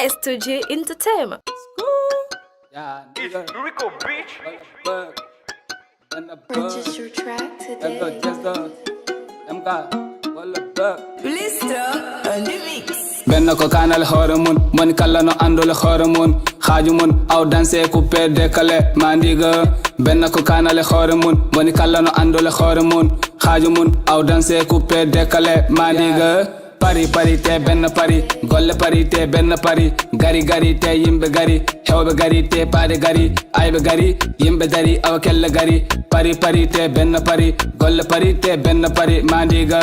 S2G Entertainment. Yeah, It's nigga. Rico, bitch. Bug. And a bug. Purchase your track And the today. just the. Them guy. Walla bug. Blister on the mix. benn ko kanal hoore mun moni kala no andole hoore mun haaju mun aw danse coupé décalé mandiga benn ko kanal hoore mun moni kala no andole hoore mun haaju mun aw danse coupé décalé mandiga pari pari te benn pari golle pari te benn pari gari gari te yimbe gari hewbe gari te paade gari aybe gari yimbe dari aw kelle gari pari pari te benn pari golle pari te benn pari mandiga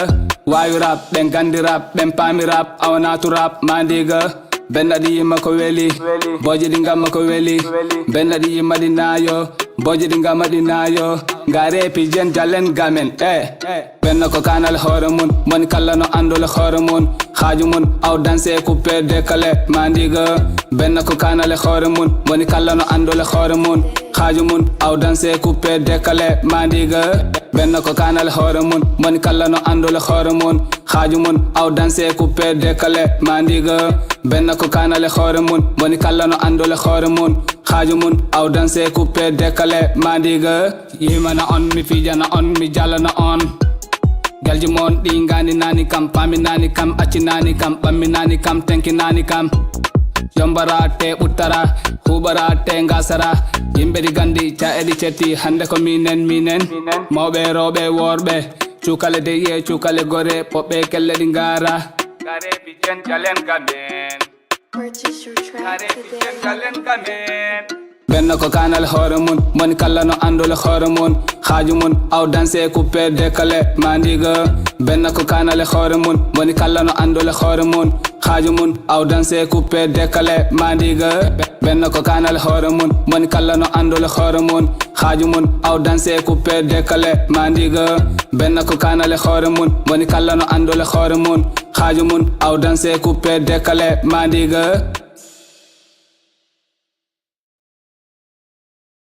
wayu rap ben gandi rap ben pami rap awanatu rap mandiga benn di yimma ko weli boje di ngamma ko weli benn di yimma di nayo boje di ngamma di nayo ngare pi jen jalen gamen benn ko kanal hoore mun moni kala no andole hoore mun haaju mun aw danse coupé décalé mandiga benn ko kanal hoore mun moni kala no andole hoore mun haaju mun aw danse coupé décalé mandiga benn ko kanal hoore mun moni kala no andole hoore mun haaju mun aw danse coupé décalé mandiga benn ko kanal hoore mun moni kala no andole hoore mun haaju mun aw danse coupé décalé mandiga yimana on mi fijana on mi jalana on galji mon ɗi ngani nani kam pami nani kam acci nani kam ɓammi nani kam tenki nani kam yombara te ɓuttara huɓara te ngasara yimɓe ɗi gandi ca eɗi cetti hande ko minen mawɓe rewɓe worɓe cukale de ye cukale gore poɓɓe kelle ɗi ngara gareɓi jen jalen gamen Purchase your track gareɓi jen today. jalen gamen benn ko kanal hoore mun moni kala no andole hoore mun haaju mun aw danse coupé décalé mandiga benn ko kanal hoore mun moni kala no andole hoore mun haaju mun aw danse coupé décalé mandiga benn ko kanal hoore mun moni kala no andole hoore mun haaju mun aw danse coupé décalé mandiga benn ko kanal hoore mun moni kala no andole hoore mun haaju mun aw danse coupé décalé mandiga